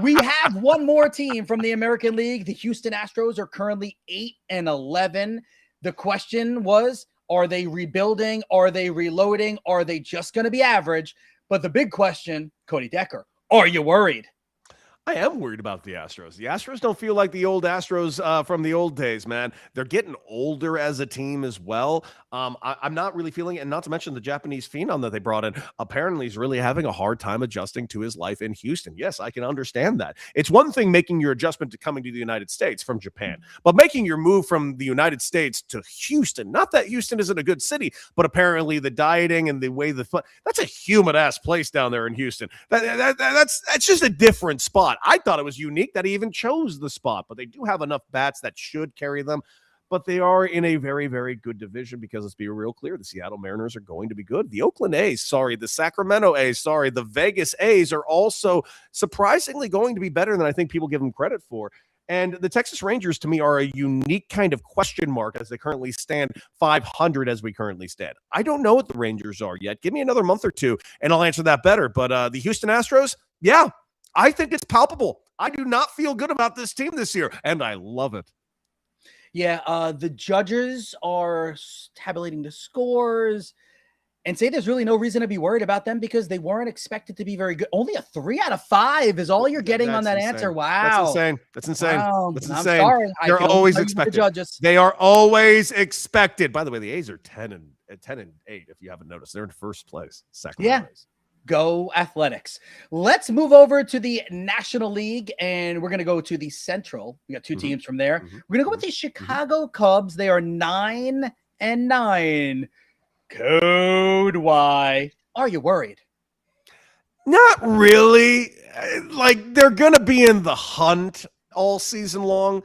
we have one more team from the American League. The Houston Astros are currently 8-11. The question was, are they rebuilding? Are they reloading? Are they just going to be average? But the big question, Cody Decker, are you worried? I am worried about the Astros. The Astros don't feel like the old Astros from the old days, man. They're getting older as a team as well. I'm not really feeling it. And not to mention the Japanese phenom that they brought in. Apparently, he's really having a hard time adjusting to his life in Houston. Yes, I can understand that. It's one thing making your adjustment to coming to the United States from Japan, but making your move from the United States to Houston, not that Houston isn't a good city, but apparently the dieting and the way that's a humid-ass place down there in Houston. That's just a different spot. I thought it was unique that he even chose the spot, but they do have enough bats that should carry them. But they are in a very, very good division because let's be real clear, the Seattle Mariners are going to be good. The Oakland A's, the Sacramento A's, the Vegas A's are also surprisingly going to be better than I think people give them credit for. And the Texas Rangers, to me, are a unique kind of question mark as they currently stand 500 as we currently stand. I don't know what the Rangers are yet. Give me another month or two, and I'll answer that better. But the Houston Astros, yeah, I think it's palpable. I do not feel good about this team this year, and I love it. Yeah, the judges are tabulating the scores and say there's really no reason to be worried about them because they weren't expected to be very good. Only a 3 out of 5 is all you're getting on that answer. Wow. That's insane. Wow. That's I'm insane. sorry. They're always expected. Judges. They are always expected. By the way, the A's are 10-8 if you haven't noticed. They're in first place. Yeah. Go Athletics. Let's move over to the National League, and we're going to go to the Central. We got 2 teams from there. We're going to go with the Chicago Cubs. They are 9-9. Code Y. Are you worried? Not really. Like, they're going to be in the hunt all season long.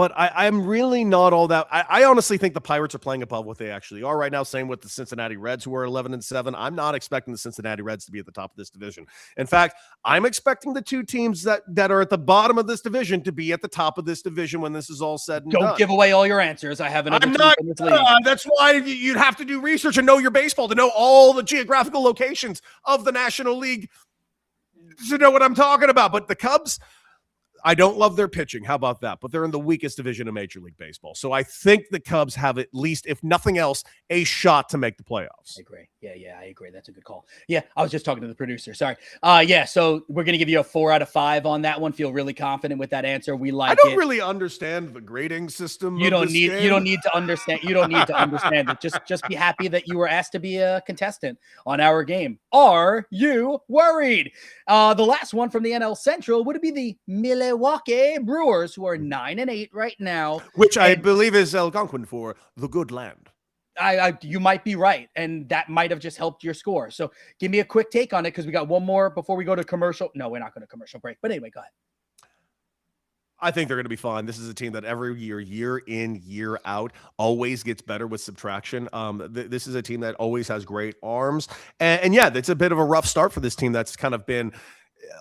but I'm really not all that. I honestly think the Pirates are playing above what they actually are right now. Same with the Cincinnati Reds, who are 11-7. I'm not expecting the Cincinnati Reds to be at the top of this division. In fact, I'm expecting the two teams that are at the bottom of this division to be at the top of this division when this is all said and done. Don't give away all your answers. I have another I'm team not, in this league. That's why you'd have to do research and know your baseball to know all the geographical locations of the National League to know what I'm talking about. But the Cubs, I don't love their pitching. How about that? But they're in the weakest division of Major League Baseball. So I think the Cubs have at least, if nothing else, a shot to make the playoffs. I agree. Yeah, I agree. That's a good call. Yeah, I was just talking to the producer. Sorry. So we're going to give you a 4 out of 5 on that one. Feel really confident with that answer. We like it. I don't really understand the grading system. You don't need to understand. You don't need to understand it. Just be happy that you were asked to be a contestant on our game. Are you worried? The last one from the NL Central would be the Milwaukee Brewers, who are 9-8 right now, which I believe is Algonquin for the good land. You might be right, and that might have just helped your score. So give me a quick take on it, because we got one more before we go to commercial. No, we're not going to commercial break. But anyway, go ahead. I think they're going to be fine. This is a team that every year in, year out, always gets better with subtraction. This is a team that always has great arms. And yeah, it's a bit of a rough start for this team that's kind of been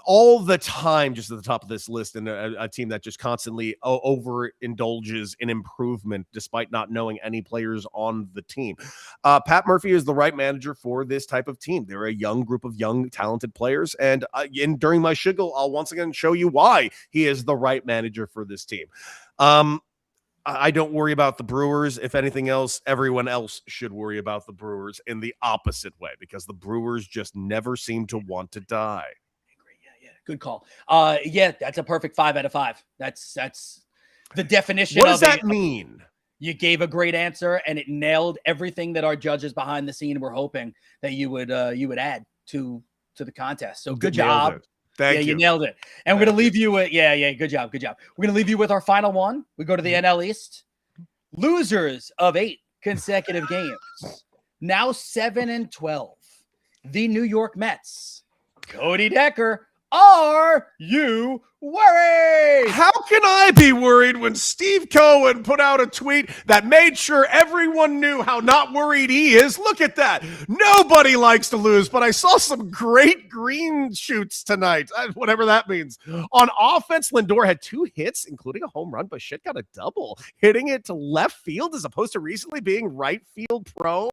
all the time just at the top of this list, and a team that just constantly overindulges in improvement despite not knowing any players on the team. Pat Murphy is the right manager for this type of team. They're a young group of young, talented players, and during my shiggle, I'll once again show you why he is the right manager for this team. I don't worry about the Brewers. If anything else, everyone else should worry about the Brewers in the opposite way, because the Brewers just never seem to want to die. Good call. Yeah, that's a perfect 5 out of 5. That's the definition. What does that mean? You gave a great answer, and it nailed everything that our judges behind the scene were hoping that you would add to the contest. So good job. Thank you. You nailed it. And we're going to leave you with, good job. We're going to leave you with our final one. We go to the NL East. Losers of 8 consecutive games. Now 7-12. The New York Mets. Cody Decker. Are you worried? How can I be worried when Steve Cohen put out a tweet that made sure everyone knew how not worried he is? Look at that. Nobody likes to lose, but I saw some great green shoots tonight, whatever that means. On offense, Lindor had 2 hits, including a home run, but shit got a double, hitting it to left field as opposed to recently being right field prone.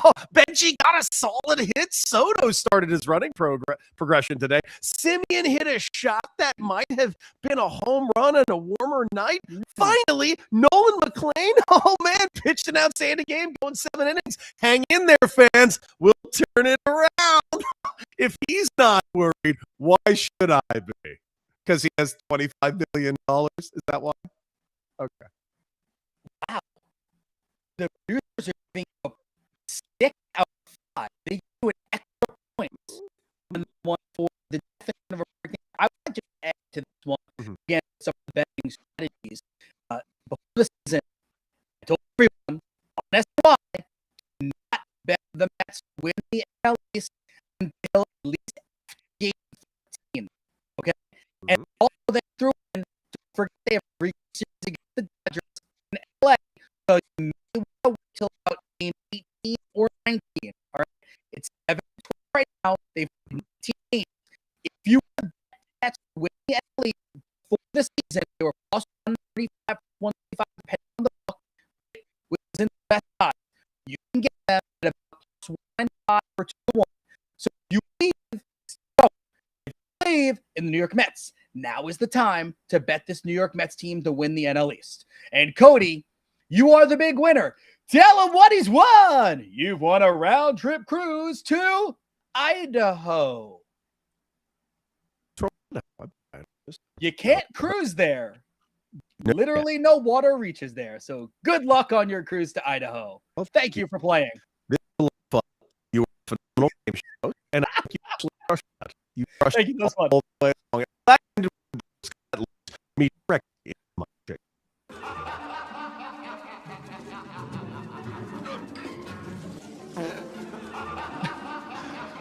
Oh, Benji got a solid hit. Soto started his running progression today. Simeon hit a shot that might have been a home run on a warmer night. Finally, Nolan McLean, oh man, pitched an outstanding game, going 7 innings. Hang in there, fans. We'll turn it around. If he's not worried, why should I be? Because he has $25 million. Is that why? Okay. Wow. The producers are giving a 6 out of 5. They do an extra point. One for the definition of a breaking. I would just add to this one again some of the betting strategies. Before the season, I told everyone on SY not bet the Mets win the NL East until at least after game 14. Okay, and all they threw in, don't forget they have 3 series against the Dodgers in LA, so you may want to wait till about game 18 or 19. All right, it's 7-12 right now. They've 19. If you want to bet win the NL East for the season, they were plus 135, 125, depending on the book, which is in the best side. You can get them at about plus 195 or 2-1. So you believe in the New York Mets. Now is the time to bet this New York Mets team to win the NL East. And Cody, you are the big winner. Tell him what he's won. You've won a round trip cruise to Idaho. You can't cruise there. Literally no water reaches there. So good luck on your cruise to Idaho. Well, thank you for playing. This was fun. You were a phenomenal game show, and I think you actually crushed that. You crushed Thank you. That's fun. all the way along. Back into me directly in my shape.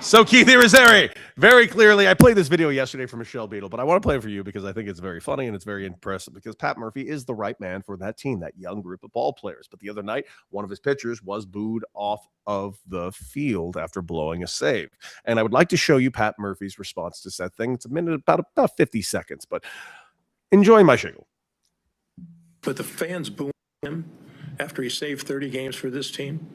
So Keith Irizarry, very clearly, I played this video yesterday for Michelle Beadle, but I want to play it for you because I think it's very funny and it's very impressive because Pat Murphy is the right man for that team, that young group of ball players. But the other night, one of his pitchers was booed off of the field after blowing a save. And I would like to show you Pat Murphy's response to that thing. It's a minute, about 50 seconds, but enjoy my shingle. But the fans booing him after he saved 30 games for this team,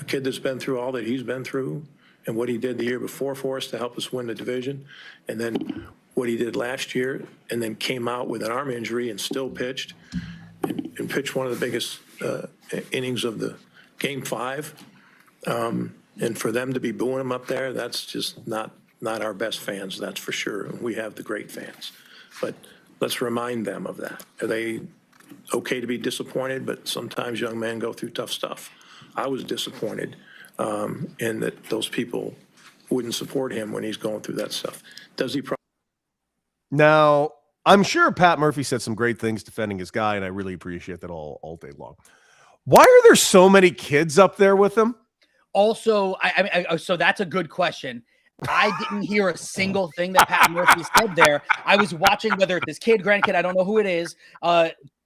a kid that's been through all that he's been through, and what he did the year before for us to help us win the division, and then what he did last year, and then came out with an arm injury and still pitched, and pitched one of the biggest innings of the Game 5. And for them to be booing him up there, that's just not our best fans, that's for sure. We have the great fans. But let's remind them of that. Are they okay to be disappointed? But sometimes young men go through tough stuff. I was disappointed in that those people wouldn't support him when he's going through that stuff. Does he? Now, I'm sure Pat Murphy said some great things defending his guy, and I really appreciate that all day long. Why are there so many kids up there with him? Also, so that's a good question. I didn't hear a single thing that Pat Murphy said there. I was watching whether it's this kid, grandkid, I don't know who it is,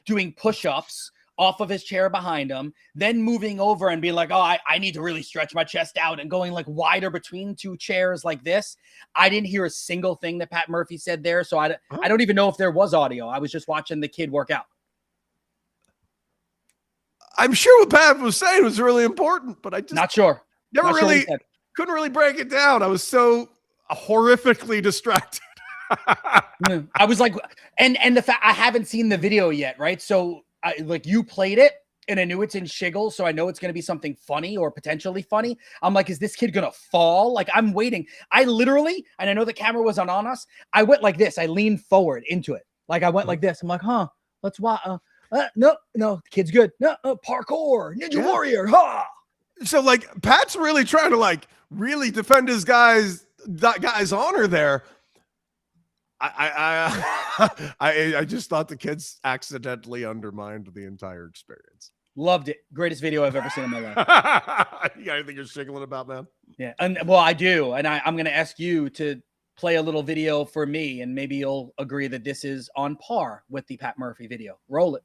doing push-ups off of his chair behind him, then moving over and being like, oh, I need to really stretch my chest out and going like wider between two chairs like this. I didn't hear a single thing that Pat Murphy said there. So I don't even know if there was audio. I was just watching the kid work out. I'm sure what Pat was saying was really important, but I just not sure. Couldn't really break it down. I was so horrifically distracted. I was like, and the fact I haven't seen the video yet, right? So like you played it and I knew it's in Shiggle, so I know it's going to be something funny or potentially funny. I'm like, is this kid going to fall? Like I'm waiting. I literally, and I know the camera was on us. I went like this. I leaned forward into it. Like I went like this. I'm like, let's watch. No, the kid's good. No, parkour, Ninja Warrior. Ha! So like Pat's really trying to like really defend his guy's honor there. I just thought the kids accidentally undermined the entire experience. Loved it. Greatest video I've ever seen in my life. You got anything you're shiggling about, man? Yeah, and well, I do, and I'm going to ask you to play a little video for me, and maybe you'll agree that this is on par with the Pat Murphy video. Roll it.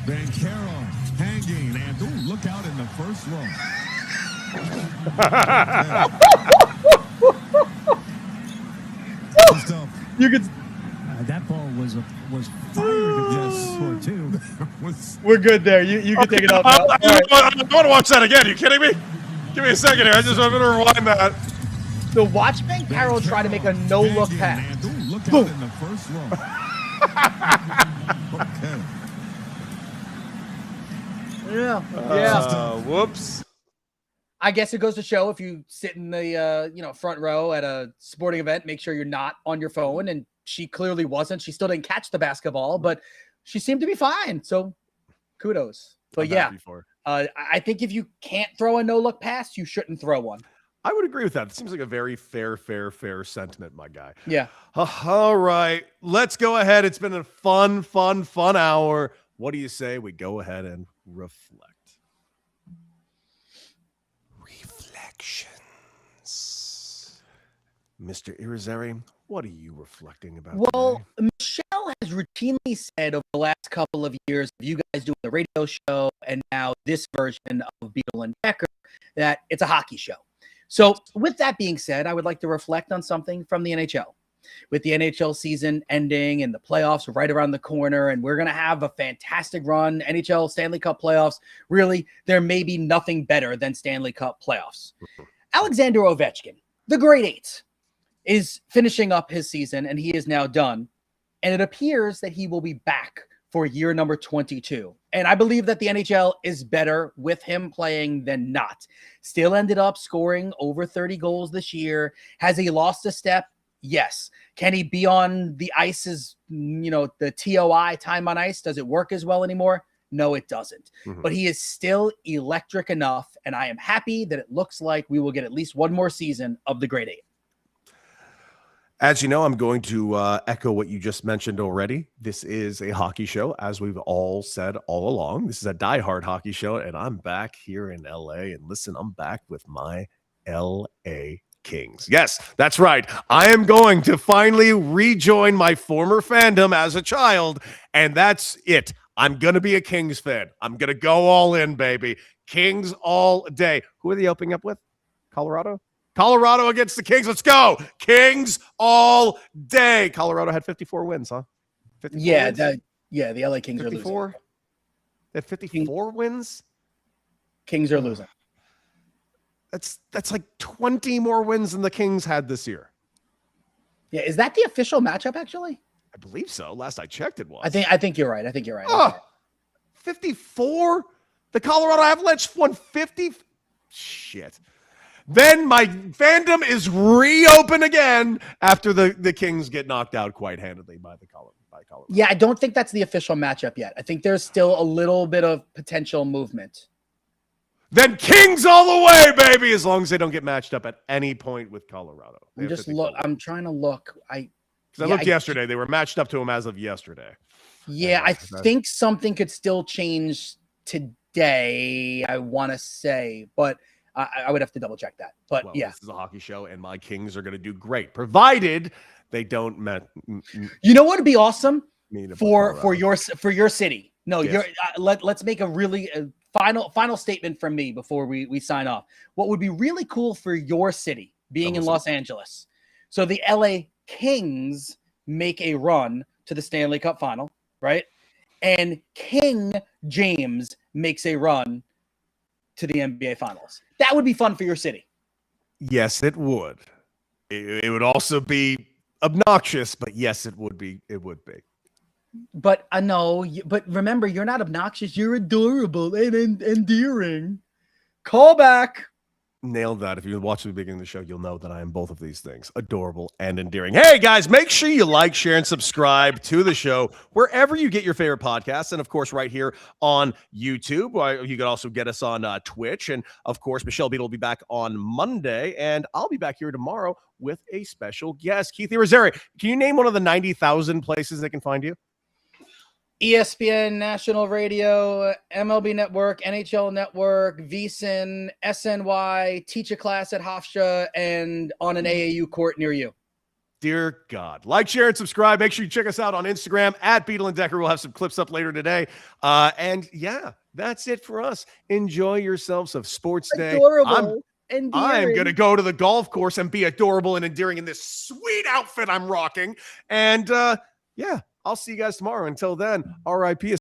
Van Carroll hanging, and look out in the first row. You could. That ball was fired against for two. We're good there. You can take it out now. I want to watch that again. Are you kidding me? Give me a second here. I'm going to rewind that. So watch Van Carroll try to make a no-look pass. Look out in the first row. Okay. Yeah. Whoops. I guess it goes to show if you sit in the front row at a sporting event, make sure you're not on your phone. And she clearly wasn't. She still didn't catch the basketball, but she seemed to be fine. So kudos. But I think if you can't throw a no-look pass, you shouldn't throw one. I would agree with that. It seems like a very fair sentiment, my guy. Yeah. All right. Let's go ahead. It's been a fun hour. What do you say we go ahead and reflect? Reflections. Mr. Irizarry, what are you reflecting about? Well, today? Michelle has routinely said over the last couple of years of you guys doing the radio show and now this version of Beadle and Decker that it's a hockey show. So with that being said, I would like to reflect on something from the NHL. With the NHL season ending and the playoffs right around the corner, and we're going to have a fantastic run, NHL Stanley Cup playoffs. Really, there may be nothing better than Stanley Cup playoffs. Alexander Ovechkin, the Great Eight, is finishing up his season, and he is now done. And it appears that he will be back for year number 22. And I believe that the NHL is better with him playing than not. Still ended up scoring over 30 goals this year. Has he lost a step? Yes. Can he be on the ice as, the TOI, time on ice? Does it work as well anymore? No, it doesn't. But he is still electric enough, and I am happy that it looks like we will get at least one more season of the Great Eight. As you know, I'm going to echo what you just mentioned already. This is a hockey show, as we've all said all along. This is a diehard hockey show, and I'm back here in LA. And listen, I'm back with my LA Kings. Yes, that's right. I am going to finally rejoin my former fandom as a child, and that's it. I'm going to be a Kings fan. I'm going to go all in, baby. Kings all day. Who are they opening up with? Colorado? Colorado against the Kings. Let's go. Kings all day. Colorado had 54 wins, huh? 54 Yeah, wins? the LA Kings 54? are losing. They had 54 wins? Kings are losing. That's like 20 more wins than the Kings had this year. Yeah, is that the official matchup actually? I believe so. Last I checked, it was. I think you're right. I think you're right. Oh, Okay. 54? The Colorado Avalanche won 50? Shit. Then my fandom is reopened again after the Kings get knocked out quite handedly by Colorado. Yeah, I don't think that's the official matchup yet. I think there's still a little bit of potential movement. Then Kings all the way, baby, as long as they don't get matched up at any point with Colorado. I'm trying to look. I looked yesterday. They were matched up to them as of yesterday. Yeah, I think something could still change today, I want to say, but I would have to double check that. But yeah, this is a hockey show, and my Kings are going to do great, provided they don't You know what would be awesome for your city? No, yes. Let's make a really final statement from me before we sign off. What would be really cool for your city, being in Los Angeles? So the LA Kings make a run to the Stanley Cup final, right? And King James makes a run to the NBA Finals. That would be fun for your city. Yes, it would. It would also be obnoxious, but yes, it would be. It would be. But I know. But remember, you're not obnoxious. You're adorable and endearing. Call back. Nailed that. If you watch the beginning of the show, you'll know that I am both of these things, adorable and endearing. Hey, guys, make sure you like, share, and subscribe to the show wherever you get your favorite podcasts. And, of course, right here on YouTube. You can also get us on Twitch. And, of course, Michelle Beadle will be back on Monday. And I'll be back here tomorrow with a special guest, Keith Irizarry. Can you name one of the 90,000 places they can find you? ESPN, National Radio, MLB Network, NHL Network, VSiN, SNY, teach a class at Hofstra, and on an AAU court near you. Dear God. Like, share, and subscribe. Make sure you check us out on Instagram at Beadle and Decker. We'll have some clips up later today. And, yeah, that's it for us. Enjoy yourselves of Sports Day. Adorable. I'm going to go to the golf course and be adorable and endearing in this sweet outfit I'm rocking. And, yeah. I'll see you guys tomorrow. Until then, RIP.